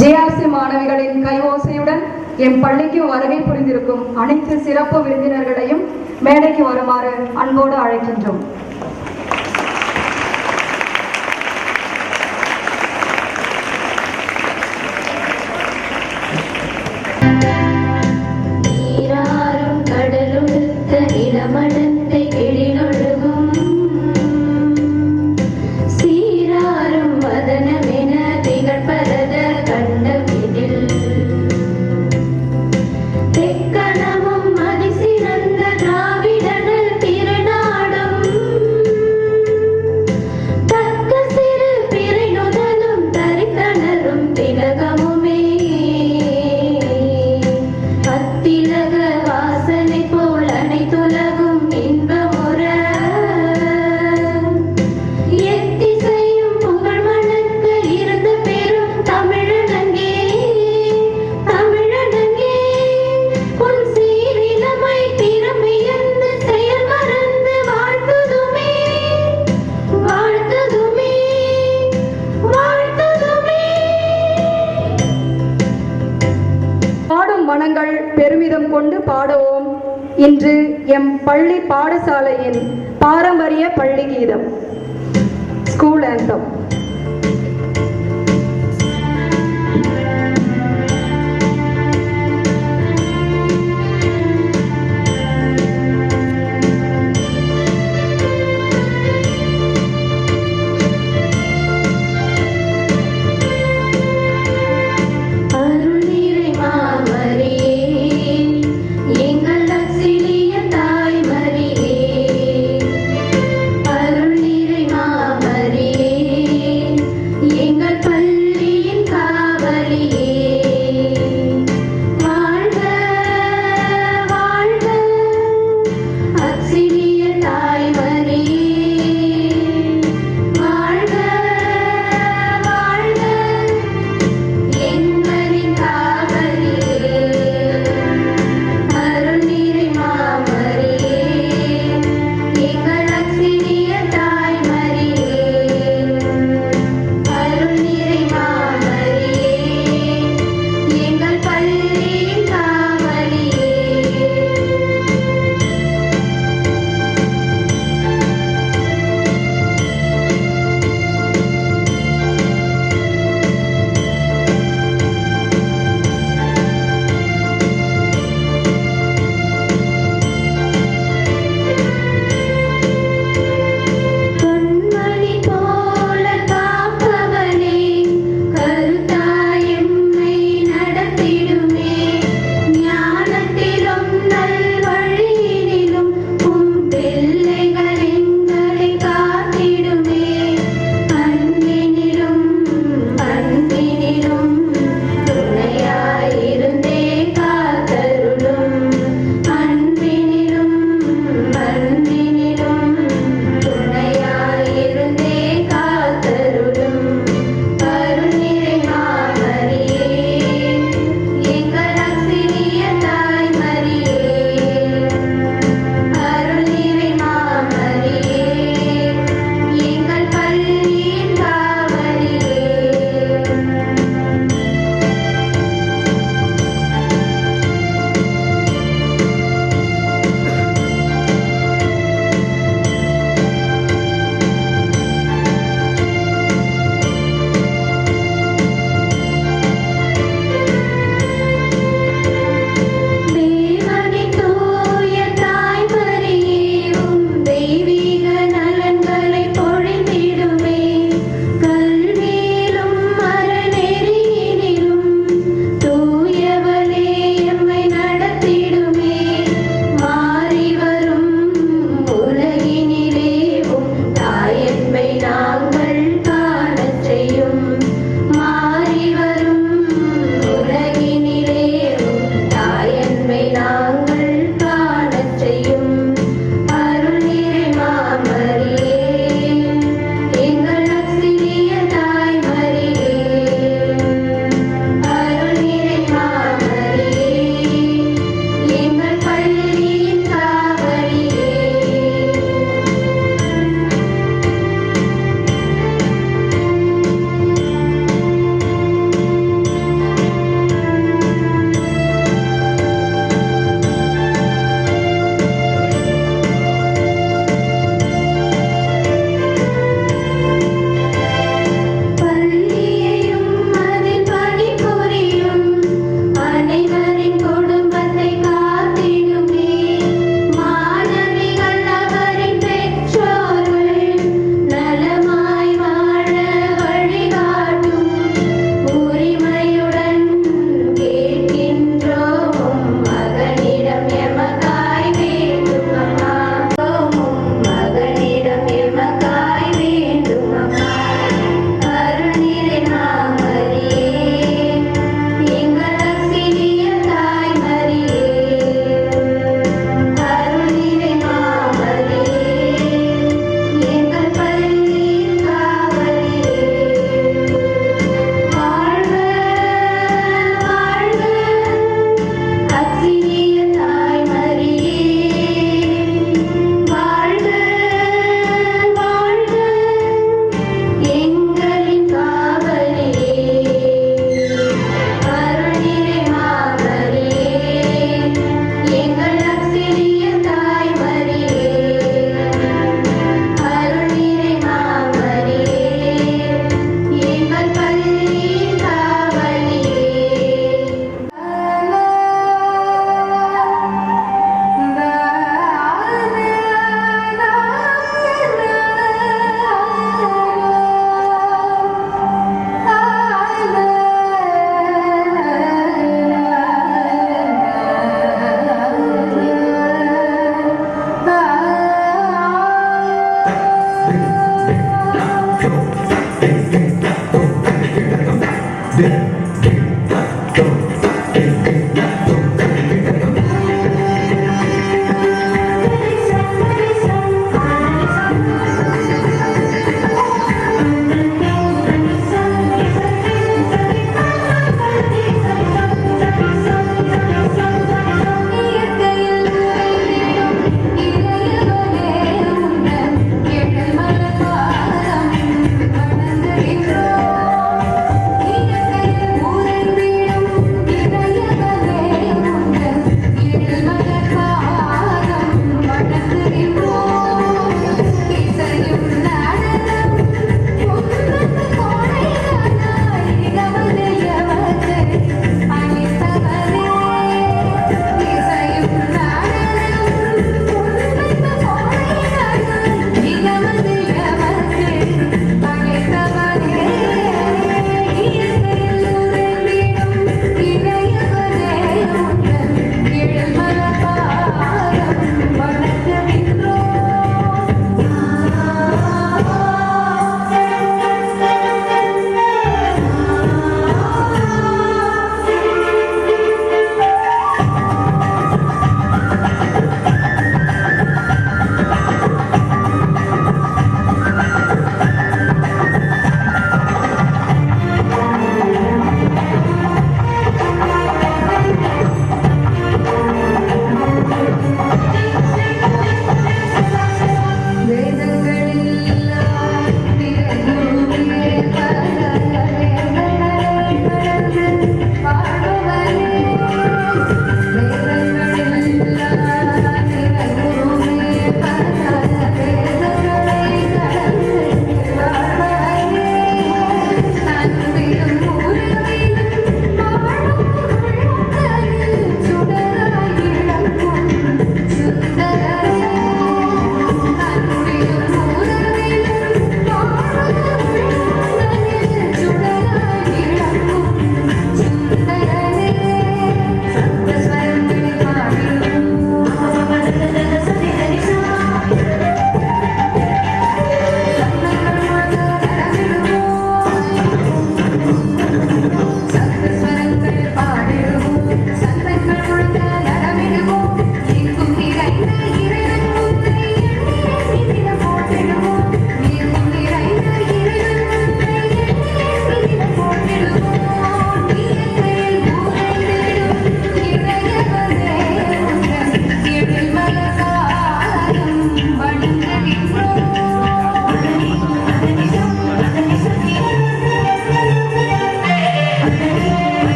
JRC மாணவிகளின் கையோசையுடன் என் பள்ளிக்கு வருகை புரிந்திருக்கும் அனைத்து சிறப்பு விருந்தினர்களையும் மேடைக்கு வருமாறு அன்போடு அழைக்கின்றோம். மனங்கள் பெருமிதம் கொண்டு பாடுவோம் இன்று எம் பள்ளி பாடசாலையின் பாரம்பரிய பள்ளி கீதம், ஸ்கூல் ஆந்தம். அருள் நிறை மாமரியே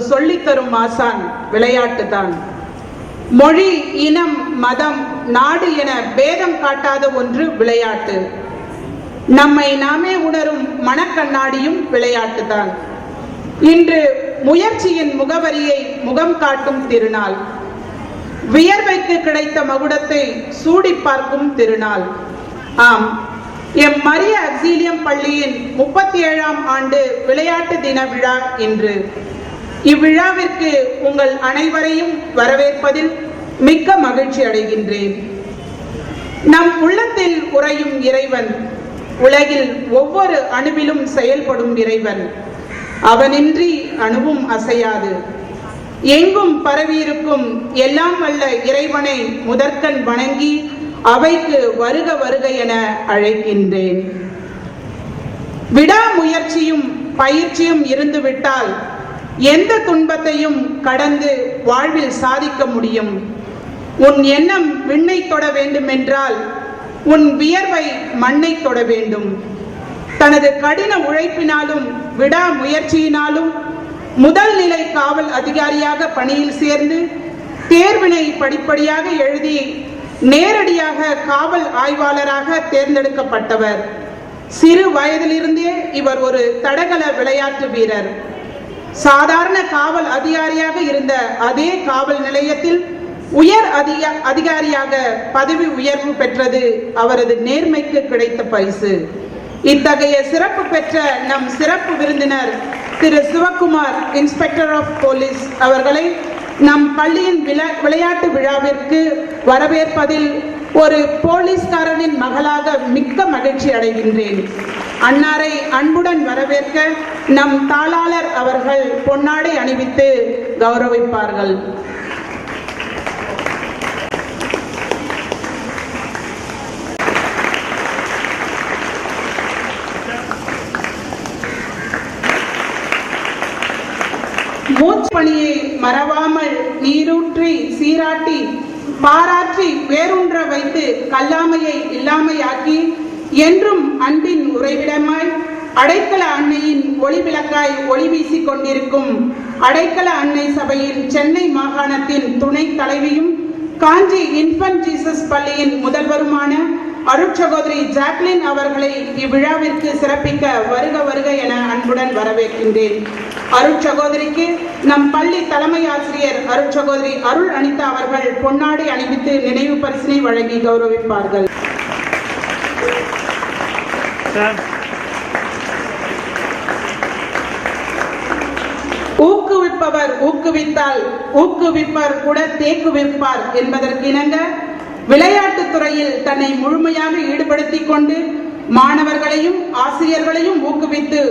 சொல்லித்தரும் ஆசான் விளையாட்டு தான். மொழி, இனம், மதம், நாடு என பேதம் காட்டாத ஒன்று விளையாட்டு. நம்மை நாமே உணரும் மனக்கண்ணாடியும் விளையாட்டு தான். இன்று முயற்சியின் முகவரியை முகம் காட்டும் திருநாள். வியர்வைக்கு கிடைத்த மகுடத்தை சூடி பார்க்கும் திருநாள். ஆம், எம் மரிய அக்ஸீலியம் பள்ளியின் 37ஆம் ஆண்டு விளையாட்டு தின விழா இன்று. இவ்விழாவிற்கு உங்கள் அனைவரையும் வரவேற்பதில் மிக்க மகிழ்ச்சி அடைகின்றேன். நம் உள்ளத்தில் உறையும் இறைவன், உலகில் ஒவ்வொரு அணுவிலும் செயல்படும் இறைவன். அவனின்றி அணுவும் அசையாது. எங்கும் பரவியிருக்கும் எல்லாம் வல்ல இறைவனை முதற்கண் வணங்கி அவைக்கு வருக வருக என அழைக்கின்றேன். விடாமுயற்சியும் பயிற்சியும் இருந்துவிட்டால் எந்த துன்பத்தையும் கடந்து வாழ்வில் சாதிக்க முடியும். உன் எண்ணம் விண்ணை தொட வேண்டும் என்றால் உன் வியர்வை மண்ணை தொட வேண்டும். தனது கடின உழைப்பினாலும் விடாமுயற்சியினாலும் முதல் நிலை காவல் அதிகாரியாக பணியில் சேர்ந்து தேர்வினை படிப்படியாக எழுதி நேரடியாக காவல் ஆய்வாளராக தேர்ந்தெடுக்கப்பட்டவர். சிறு வயதிலிருந்தே இவர் ஒரு தடகள விளையாட்டு வீரர். சாதாரண காவல் அதிகாரியாக இருந்த அதே காவல் நிலையத்தில் உயர் அதிகாரியாக பதவி உயர்வு பெற்றது அவரது நேர்மைக்கு கிடைத்த பரிசு. இத்தகைய சிறப்பு பெற்ற நம் சிறப்பு விருந்தினர் திரு சிவகுமார், இன்ஸ்பெக்டர் ஆஃப் போலீஸ் அவர்களை நம் பள்ளியின் விளையாட்டு விழாவிற்கு வரவேற்பதில் ஒரு போலீஸ்காரனின் மகளாக மிக்க மகிழ்ச்சி அடைகின்றேன். அன்னாரை அன்புடன் வரவேற்க நம் தாளாளர் அவர்கள் பொன்னாடை அணிவித்து கௌரவிப்பார்கள். மூச்சு பணியை மறவாமல் நீரூற்றி சீராட்டி பாராற்றி வேரூன்ற வைத்து கல்லாமையை இல்லாமையாக்கி என்றும் அன்பின் உறைவிடமாய் அடைக்கல அன்னையின் ஒளி விளக்காய் ஒளி வீசிக் கொண்டிருக்கும் அடைக்கல அன்னை சபையின் சென்னை மாகாணத்தின் துணை தலைவியும் காஞ்சி இன்ஃபன்ட் ஜீசஸ் பள்ளியின் முதல்வருமான அருட்சகோதரி ஜாக்லின் அவர்களை இவ்விழாவிற்கு சிறப்பிக்க வருக வருக என அன்புடன் வரவேற்கின்றேன். அருட்சகோதரிக்கு நம் பள்ளி தலைமை ஆசிரியர் அருட்சகோதரி அருள் அனிதா அவர்கள் பொன்னாடை அணிவித்து நினைவு பரிசினை வழங்கி கௌரவிப்பார்கள். ஊக்குவிப்பவர் ஊக்குவித்தால் ஊக்குவிப்பவர் கூட தேக்குவிப்பார் என்பதற்கு இணங்க விளையாட்டுத் துறையில் தன்னை முழுமையாக ஈடுபடுத்திக் கொண்டு மாணவர்களையும் ஆசிரியர்களையும் ஊக்குவித்து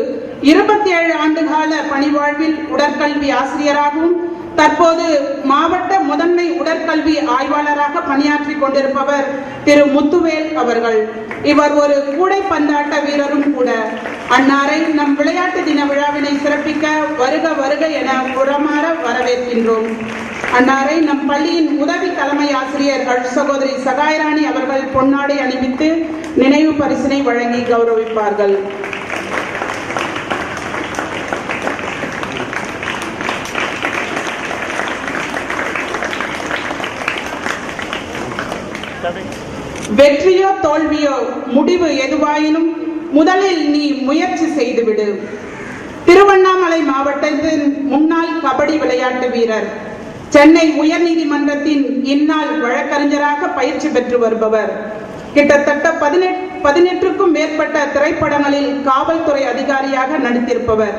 27 ஆண்டுகால பணிவாழ்வில் உடற்கல்வி ஆசிரியராகவும் தற்போது மாவட்ட முதன்மை உடற்கல்வி ஆய்வாளராக பணியாற்றி கொண்டிருப்பவர் திரு முத்துவேல் அவர்கள். இவர் ஒரு கூடைப்பந்தாட்ட வீரரும் கூட. அன்னாரை நம் விளையாட்டு தின விழாவினை சிறப்பிக்க வருக வருக என உரமாற வரவேற்கின்றோம். அன்னாரை நம் பள்ளியின் உதவி தலைமை ஆசிரியர் சகோதரி சகாயராணி அவர்கள் பொன்னாடை அணிவித்து நினைவு பரிசினை வழங்கி கௌரவிப்பார்கள். வெற்றியோ தோல்வியோ முடிவு எதுவாயினும் முதலில் நீ முயற்சி செய்துவிடு. திருவண்ணாமலை மாவட்டத்தின் முன்னாள் கபடி விளையாட்டு வீரர், சென்னை உயர்நீதிமன்றத்தின் இந்நாள் வழக்கறிஞராக பயிற்சி பெற்று வருபவர், கிட்டத்தட்ட 18க்கும் மேற்பட்ட திரைப்படங்களில் காவல்துறை அதிகாரியாக நடித்திருப்பவர்,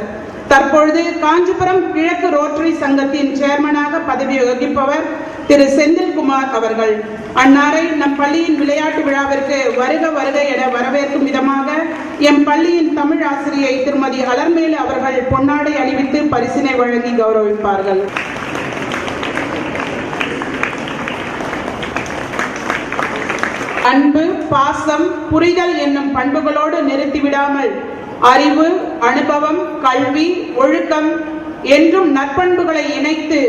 தற்பொழுது காஞ்சிபுரம் கிழக்கு ரோட்டரி சங்கத்தின் சேர்மனாக பதவி வகிப்பவர் திரு செந்தில்குமார் அவர்கள். அன்னாரை நம் பள்ளியின் விளையாட்டு விழாவிற்கு வருக வருக என வரவேற்கும் விதமாக எம் பள்ளியின் தமிழ் ஆசிரியை திருமதி அலர்மேலு அவர்கள் பொன்னாடை அணிவித்து பரிசினை வழங்கி கௌரவிப்பார்கள். அன்பு, பாசம், புரிதல் என்னும் பண்புகளோடு நிறுத்திவிடாமல் அறிவு, அனுபவம், கல்வி, ஒழுக்கம் என்றும் நற்பண்புகளை இணைத்து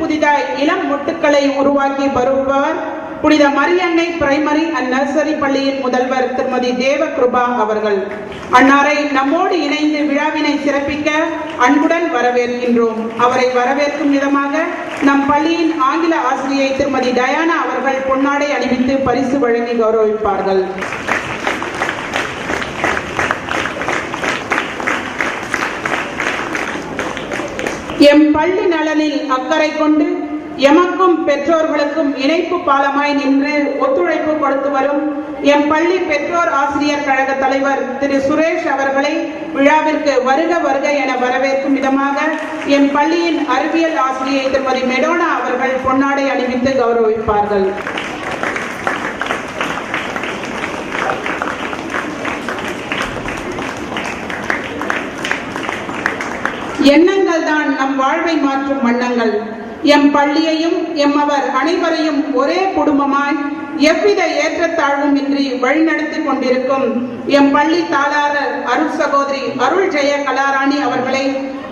புதிதாய் இளம் மொட்டுக்களை உருவாக்கி வருபவர் புனித மரியன்னை பிரைமரி அண்ட் நர்சரி பள்ளியின் முதல்வர் திருமதி தேவகிருபா அவர்கள். அன்னாரை நம்மோடு இணைந்து விழாவினை சிறப்பிக்க அன்புடன் வரவேற்கின்றோம். அவரை வரவேற்கும் விதமாக நம் பள்ளியின் ஆங்கில ஆசிரியை திருமதி டயானா அவர்கள் பொன்னாடை அணிவித்து பரிசு வழங்கி கௌரவிப்பார்கள். எம் பள்ளி நலனில் அக்கறை கொண்டு எமக்கும் பெற்றோர்களுக்கும் இணைப்பு பாலமாய் நின்று ஒத்துழைப்பு கொடுத்து வரும் எம் பள்ளி பெற்றோர் ஆசிரியர் கழக தலைவர் திரு சுரேஷ் அவர்களை விழாவிற்கு வருக வருக என வரவேற்கும் விதமாக எம் பள்ளியின் அறிவியல் ஆசிரியை திருமதி மெடோனா அவர்கள் பொன்னாடை அணிவித்து கௌரவிப்பார்கள். எண்ணங்கள் தான் நம் வாழ்வை மாற்றும் வண்ணங்கள். எம் பள்ளியையும் எம்மவர் அனைவரையும் ஒரே குடும்பமாய் எவ்வித ஏற்றத்தாழ்வும் இன்றி வழிநடத்தி கொண்டிருக்கும் எம் பள்ளி தாளாளர் அருள் சகோதரி அருள் ஜெய கலாராணி அவர்களை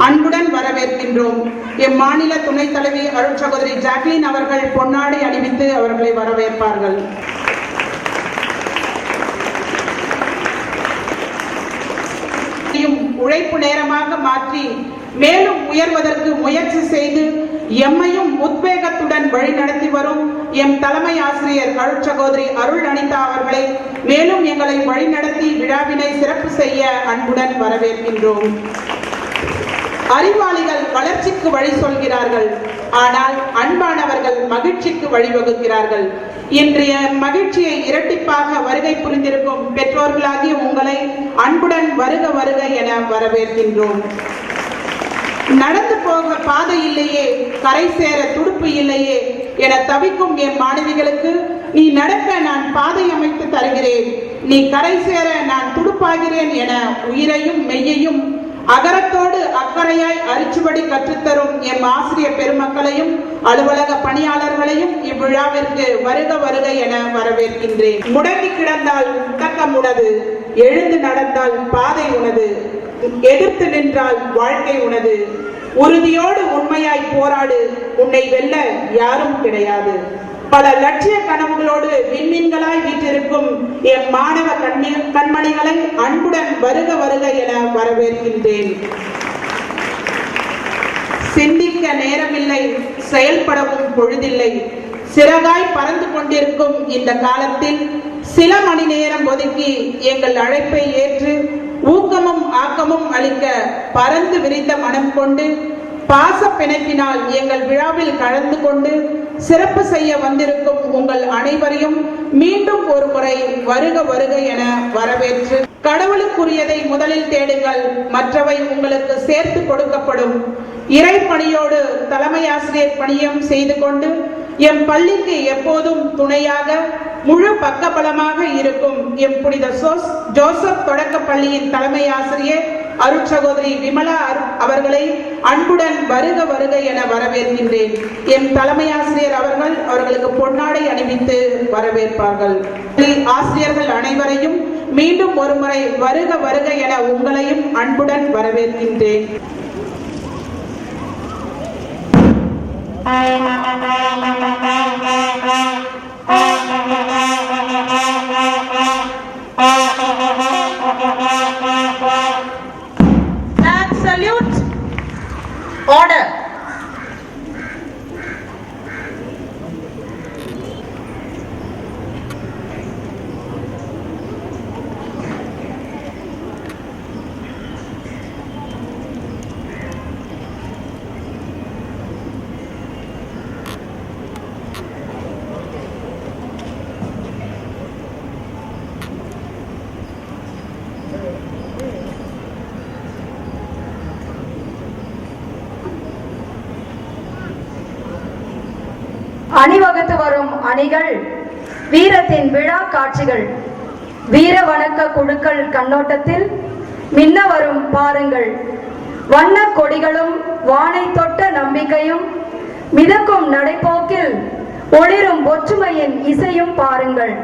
அன்புடன் வரவேற்கின்றோம். எம் மாநில துணைத் தலைவி அருள் சகோதரி ஜாக்லின் அவர்கள் பொன்னாடை அணிவித்து அவர்களை வரவேற்பார்கள். உழைப்பு நேரமாக மாற்றி மேலும் உயர்வதற்கு முயற்சி செய்து எம்மையும் உத்வேகத்துடன் வழி நடத்தி வரும் எம் தலைமை ஆசிரியர் அருள் சகோதரி அருள் அனிதா அவர்களை மேலும் எங்களை வழிநடத்தி விழாவினை சிறப்பு செய்ய அன்புடன் வரவேற்கின்றோம். அறிவாளிகள் வளர்ச்சிக்கு வழி சொல்கிறார்கள், ஆனால் அன்பானவர்கள் மகிழ்ச்சிக்கு வழிவகுக்கிறார்கள். இன்றைய மகிழ்ச்சியை இரட்டிப்பாக வருகை புரிந்திருக்கும் பெற்றோர்களாகிய உங்களை அன்புடன் வருக வருக என வரவேற்கின்றோம். நடந்து போக பாதை இல்லையே, கரை சேர துடுப்பு இல்லையே என தவிக்கும் என் மாணவிகளுக்கு நீ நடக்க நான் பாதை அமைத்து தருகிறேன், நீ கரை சேர நான் துடுப்பாகிறேன் என உயிரையும் மெய்யையும் அகரத்தோடு அக்கறையாய் அரிச்சுபடி கற்றுத்தரும் எம் ஆசிரியர் பெருமக்களையும் அலுவலக பணியாளர்களையும் இவ்விழாவிற்கு வருக வருக என வரவேற்கின்றேன். முடங்கி கிடந்தால் முடக்கம் உனது, எழுந்து நடந்தால் பாதை உனது, எதிர்த்து நின்றால் வாழ்க்கை உனது, உறுதியோடு உண்மையாய் போராடு, உன்னை வெல்ல யாரும் கிடையாது. பல லட்சிய கனவுகளோடு விண்மீன்களாய் வீற்றிருக்கும் எம் மாணவ கண்மணிகளை அன்புடன் வருக வருக என வரவேற்கின்றேன். சிந்திக்க நேரமில்லை, செயல்படவும் பொழுதில்லை. சிறகாய் பறந்து கொண்டிருக்கும் இந்த காலத்தில் சில மணி நேரம் ஒதுக்கி எங்கள் அழைப்பை ஏற்று ஊக்கமும் ஆக்கமும் அளிக்க பறந்து விரிந்த மனம் கொண்டு பாச பிணைப்பினால் எங்கள் விழாவில் கலந்து கொண்டு சிறப்பு செய்ய வந்திருக்கும் உங்கள் அனைவரையும் மீண்டும் ஒரு முறை வருக வருக என வரவேற்று, கடவுளுக்குரியதை முதலில் தேடுங்கள், மற்றவை உங்களுக்கு சேர்த்து கொடுக்கப்படும். இறை பணியோடு தலைமை ஆசிரியர் பணியும் செய்து கொண்டு எம் பள்ளிக்கு எப்போதும் துணையாக முழு பக்கபலமாக இருக்கும் எம் புனித ஜோசப் தொடக்க பள்ளியின் தலைமை ஆசிரியர் அருள் சகோதரி விமலா அவர்களை அன்புடன் வருக வருக என வரவேற்கின்றேன். எம் தலைமை ஆசிரியர் அவர்களுக்கு பொன்னாடை அணிவித்து வரவேற்பார்கள். ஆசிரியர்கள் அனைவரையும் மீண்டும் ஒருமுறை வருக வருக என உங்களையும் அன்புடன் வரவேற்கின்றேன். Salute. Order. அணிவகுத்து வரும் அணிகள் வீரத்தின் விழா காட்சிகள். வீர வணக்க குழுக்கள் கண்ணோட்டத்தில் மின்ன வரும் பாருங்கள். வண்ண கொடிகளும் வானை தொட்ட நம்பிக்கையும் மிதக்கும் நடைபோக்கில் ஒளிரும் ஒற்றுமையின் இசையும் பாருங்கள்.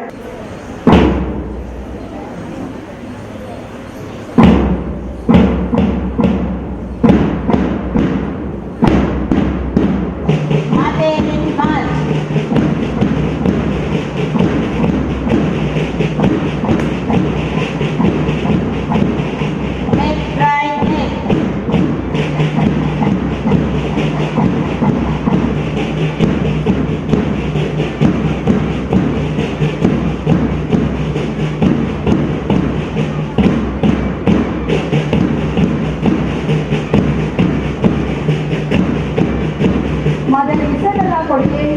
கொடியை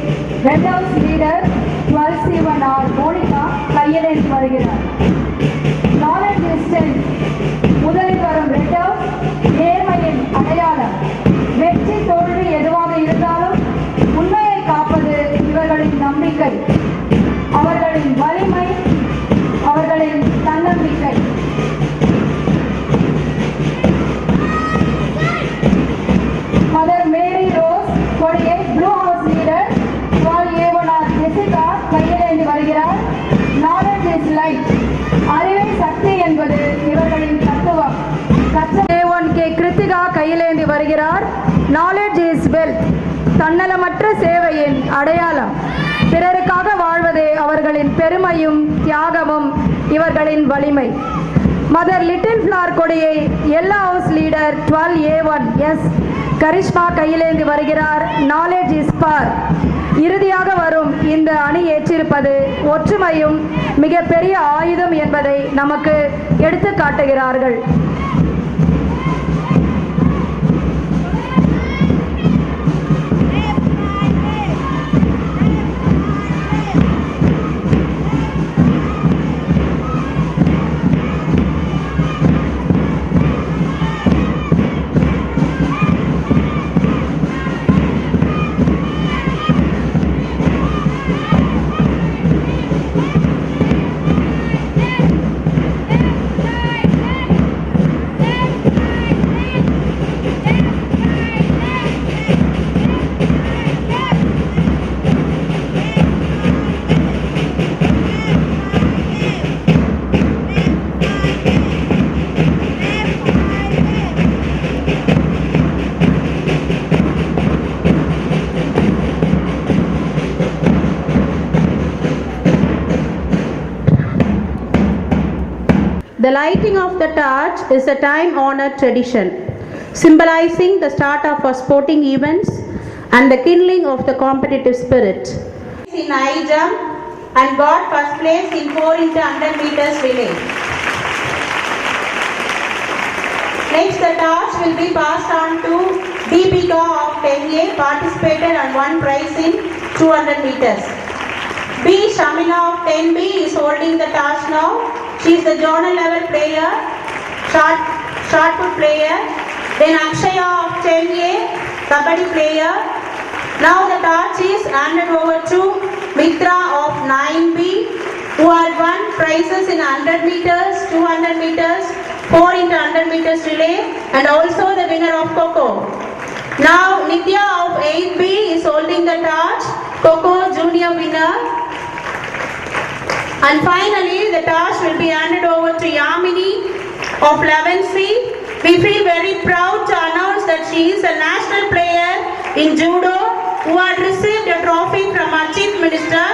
red house leader 12C1R Monika கையிலேந்தி வருகிறார். Knowledge is strength. முதலில் வரும் ரெட் ஹவுஸ் நேர்மையின் அடையாளம். வெற்றி தோல்வி எதுவாக இருந்தாலும் உண்மையை காப்பது இவர்களின் நம்பிக்கை, அவர்களின் வலிமை, அவர்களின் தன்னம்பிக்கை. மதர் மேரி ரோஸ் கொடியை blue house leader 12A1R Jessica கையிலேந்தி வருகிறார். Knowledge is light. அறிவை சக்தி என்பது இவர்களின் தத்துவம். A1K கிருத்திகா கையிலேந்தி வருகிறார். Knowledge is wealth. தன்னலமற்ற சேவையின் அடையாளம். பிறருக்காக வாழ்வதே அவர்களின் பெருமையும் தியாகமும் இவர்களின் வலிமை. மதர் லிட்டில் ஃப்ளார் கொடியை yellow house leader 12A1S Karishma கையிலேந்தி வருகிறார். Knowledge is power. இறுதியாக வரும் இந்த அணி ஏற்றிருப்பது ஒற்றுமையும் மிகப்பெரிய ஆயுதம் என்பதை நமக்கு எடுத்து காட்டுகிறார்கள். The lighting of the torch is a time-honored tradition, symbolizing the start of our sporting events and the kindling of the competitive spirit. In high jump and got first place in 4 into 100 meters relay. Next, the torch will be passed on to Deepika of 10A, participated and won prize in 200 meters. B. Shamila of 10B is holding the torch now. She is the zonal level player, shot put player. Then Akshaya of 10A, kabaddi player. Now the torch is handed over to Mitra of 9B, who had won prizes in 100 meters, 200 meters, 4 into 100 meters relay, and also the winner of Coco. Now Nitya of 8B is holding the torch, Coco junior winner. And finally, the torch will be handed over to Yamini of 11C. We feel very proud to announce that she is a national player in judo who had received a trophy from our Chief Minister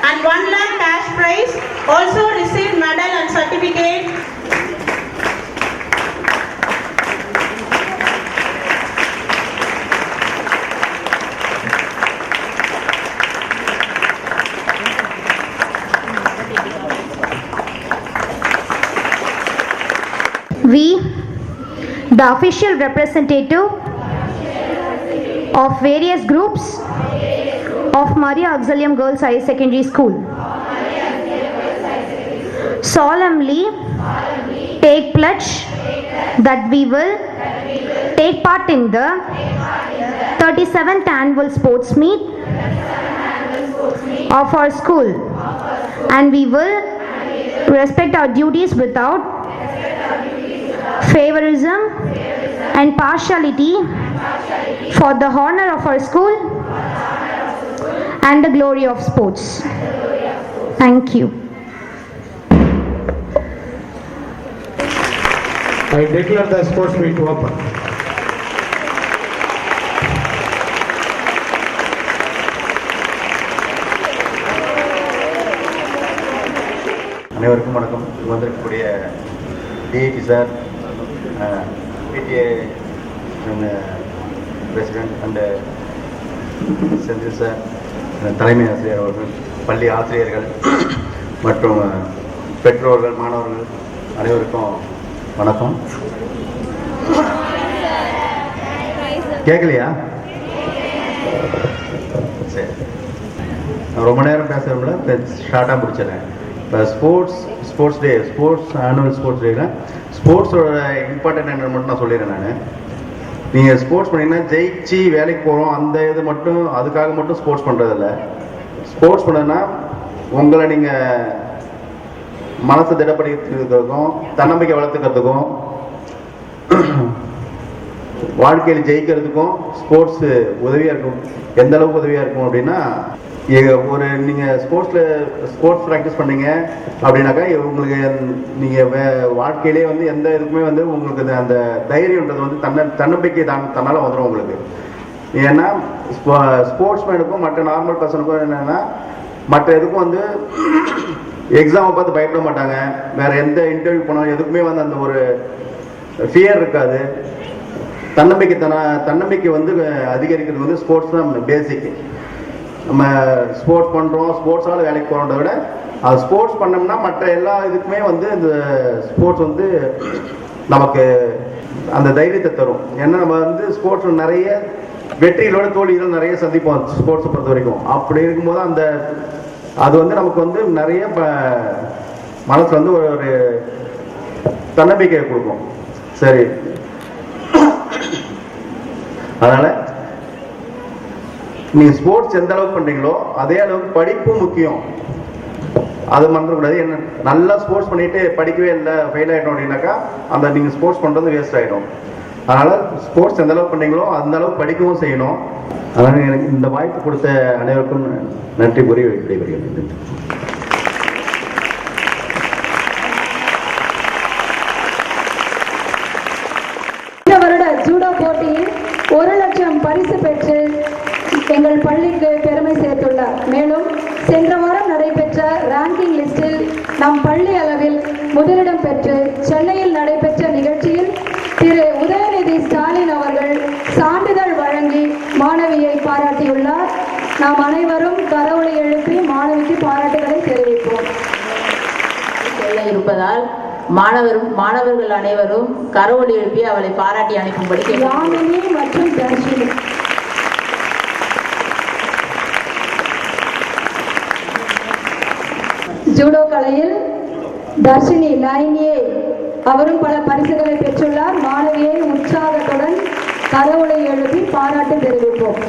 and 1 lakh cash prize, also received medal and certificate. We, the official representative of various groups of Maria Auxilium Girls Higher Secondary School, solemnly take pledge that we will take part in the 37th annual sports meet of our school, and we will respect our duties without favorism and partiality for the honor of our school and the glory of sports. Thank you. I declare the sports meet open. அனைவருக்கும் வணக்கம். வந்திருக்கக்கூடிய DID sir, PTA president and Senthil sir, தலைமை ஆசிரியர் அவர்கள், பள்ளி ஆசிரியர்கள் மற்றும் பெற்றோர்கள், மாணவர்கள் அனைவருக்கும் வணக்கம். கேட்கலையா? சரி. ரொம்ப நேரம் பேசுகிறோம்ல, ஷார்ட்டாக முடிச்சிடறேன். இப்போ ஆனுவல் ஸ்போர்ட்ஸ் டேயில் ஸ்போர்ட்ஸோட இம்பார்ட்டன்ட் என்னன்னு மட்டும் நான் சொல்லிடுறேன். நான் நீங்கள் ஸ்போர்ட்ஸ் பண்ணிங்கன்னா ஜெயிச்சு வேலைக்கு போகிறோம் அந்த இது மட்டும் அதுக்காக மட்டும் ஸ்போர்ட்ஸ் பண்ணுறதில்ல. ஸ்போர்ட்ஸ் பண்ணனா உங்களை நீங்கள் மனசை திடப்படுத்திக்கிறதுக்கும் தன்னம்பிக்கை வளர்த்துக்கிறதுக்கும் வாழ்க்கையில் ஜெயிக்கிறதுக்கும் ஸ்போர்ட்ஸு உதவியாக இருக்கும். எந்த அளவுக்கு உதவியாக இருக்கும் அப்படின்னா, ஒரு நீங்கள் ஸ்போர்ட்ஸ் ப்ராக்டிஸ் பண்ணீங்க அப்படின்னாக்கா உங்களுக்கு நீங்கள் வாழ்க்கையிலே வந்து எந்த இதுக்குமே வந்து உங்களுக்கு அந்த தைரியன்றது வந்து தன்னம்பிக்கை தன்னால் வந்துடும் உங்களுக்கு. ஏன்னா ஸ்போர்ட்ஸ் மேனுக்கும் மற்ற நார்மல் பர்சனுக்கும் என்னென்னா, மற்ற எதுக்கும் வந்து எக்ஸாமை பார்த்து பயப்பட மாட்டாங்க. வேறு எந்த இன்டர்வியூ போனாலும் எதுக்குமே வந்து அந்த ஒரு ஃபியர் இருக்காது. தன்னம்பிக்கை வந்து அதிகரிக்கிறது வந்து ஸ்போர்ட்ஸ் தான் பேசிக். நம்ம ஸ்போர்ட்ஸ் பண்ணுறோம், ஸ்போர்ட்ஸால் வேலைக்கு போகிறோன்றத விட அது ஸ்போர்ட்ஸ் பண்ணோம்னா மற்ற எல்லா இதுக்குமே வந்து இந்த ஸ்போர்ட்ஸ் வந்து நமக்கு அந்த தைரியத்தை தரும். ஏன்னா நம்ம வந்து ஸ்போர்ட்ஸ் நிறைய வெற்றிகளோட தோல்விகள் நிறைய சந்திப்போம் ஸ்போர்ட்ஸை பொறுத்த வரைக்கும். அப்படி இருக்கும்போது அது வந்து நமக்கு வந்து நிறைய மனசில் வந்து ஒரு தன்னம்பிக்கையை கொடுக்கும். சரி, அதனால் நீங்கள் ஸ்போர்ட்ஸ் எந்த அளவுக்கு பண்ணுறீங்களோ அதே அளவுக்கு படிப்பும் முக்கியம். அது மறந்துடக்கூடாது. என்ன நல்லா ஸ்போர்ட்ஸ் பண்ணிட்டு படிக்கவே இல்லை, ஃபெயில் ஆகிட்டோம் அப்படின்னாக்கா அந்த நீங்கள் ஸ்போர்ட்ஸ் பண்ணுறது வேஸ்ட் ஆகிடும். அதனால் ஸ்போர்ட்ஸ் எந்த அளவுக்கு பண்ணுறீங்களோ அந்த அளவுக்கு படிக்கவும் செய்யணும். அதனால் எனக்கு இந்த வாய்ப்பு கொடுத்த அனைவருக்கும் நன்றி கூறி விடைபெறுகிறேன். இந்த வருட ஜூடோ போட்டியில் 1,00,000 பரிசு பெற்று எங்கள் பள்ளிக்கு பெருமை சேர்த்துள்ளார். மேலும் சென்ற வாரம் நடைபெற்ற ரேங்கிங் லிஸ்டில் நம் பள்ளி அளவில் முதலிடம் பெற்று சென்னையில் நடைபெற்ற நிகழ்ச்சியில் திரு உதயநிதி ஸ்டாலின் அவர்கள் சான்றிதழ் வழங்கி மாணவியை பாராட்டியுள்ளார். நாம் அனைவரும் கரவொலி எழுப்பி மாணவிக்கு பாராட்டுகளை தெரிவிப்போம். செல்ல இருப்பதால் மாணவர்கள் அனைவரும் கரவொலி எழுப்பி அவளை பாராட்டி அனுப்பும்படி யாமினி மற்றும் தர்ஷினி. ஜூடோ கலையில் தர்ஷினி 9A அவரும் பல பரிசுகளை பெற்றுள்ளார். மாணவியை உற்சாகத்துடன் கரவொலி எழுப்பி பாராட்டு தெரிவிப்போம்.